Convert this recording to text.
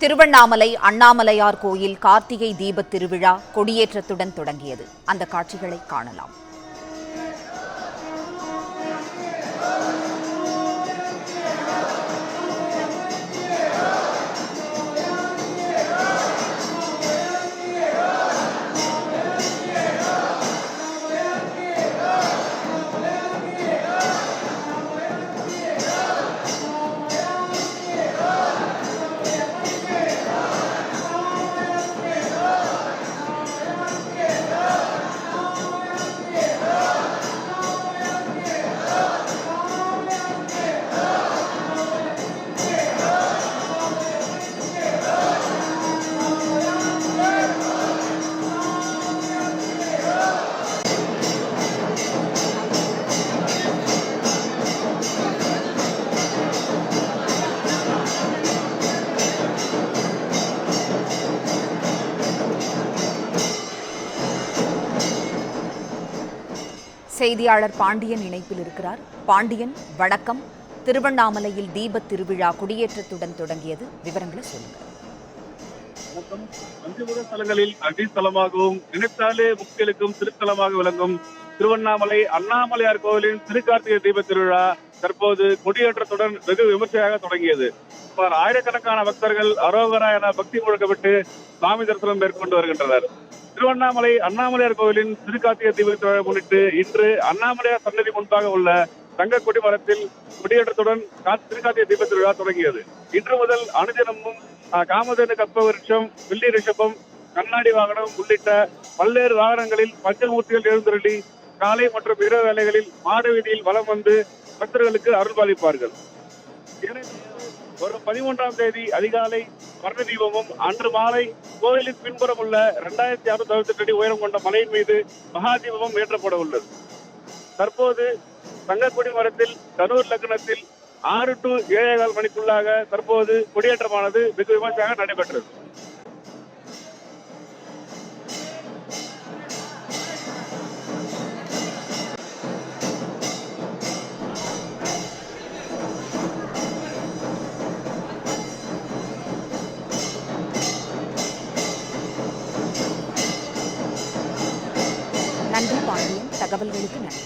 திருவண்ணாமலை அண்ணாமலையார் கோயில் கார்த்திகை தீபத் திருவிழா கொடியேற்றத்துடன் தொடங்கியது. அந்த காட்சிகளை காணலாம். செய்தியாளர் பாண்டியன் இணைப்பில் இருக்கிறார். பாண்டியன், வணக்கம். திருவண்ணாமலையில் தீபத் திருவிழா கொடியேற்றத்துடன் தொடங்கியது, விவரங்களை சொல்லுங்க. வணக்கம். பஞ்சமுக ஸ்தலங்களில் அடித்தலமாகவும் நினைத்தாலே முக்தியளிக்கும் திருத்தலமாக விளங்கும் திருவண்ணாமலை அண்ணாமலையார் கோவிலின் திருக்கார்த்திகை தீபத் திருவிழா தற்போது கொடியேற்றத்துடன் வெகு விமர்சையாக தொடங்கியது. சுமார் ஆயிரக்கணக்கான பக்தர்கள் அரோகரா என பக்தி முழக்கப்பட்டு சாமி தரிசனம் மேற்கொண்டு வருகின்றனர். திருவண்ணாமலை அண்ணாமலையார் கோவிலின் திருக்கார்த்திகை தீபத் திருவிழா முன்னிட்டு இன்று அண்ணாமலையார் சன்னதி முன்பாக உள்ள தங்க கொடி மரத்தில் கொடியேற்றத்துடன் திருக்கார்த்திகை தீபத் திருவிழா தொடங்கியது. இன்று முதல் அனுதினமும் காமதேனு கற்ப விருட்சம், வெள்ளி ரிஷபம், கண்ணாடி வாகனம் உள்ளிட்ட பல்வேறு வாகனங்களில் பஞ்சமூர்த்திகள் எழுந்தருளி காலை மற்றும் இரவு வேளைகளில் மாடு வீதியில் வலம் வந்து பக்தர்களுக்கு அருள்பாலிப்பார்கள். வரும் 13ஆம் தேதி அதிகாலை வர்ண தீபமும் அன்று மாலை கோயிலின் பின்புறம் உள்ள 2668 அடி உயரம் கொண்ட மலையின் மீது மகா தீபமும் ஏற்றப்பட உள்ளது. தற்போது தங்கக்கொடி மரத்தில் தனூர் லக்னத்தில் 6 to 7:15 மணிக்குள்ளாக தற்போது கொடியேற்றமானது வெகு விமர்சையாக நடைபெற்றது. நன்றி பாண்டியன், தகவல்களுக்கு நன்றி.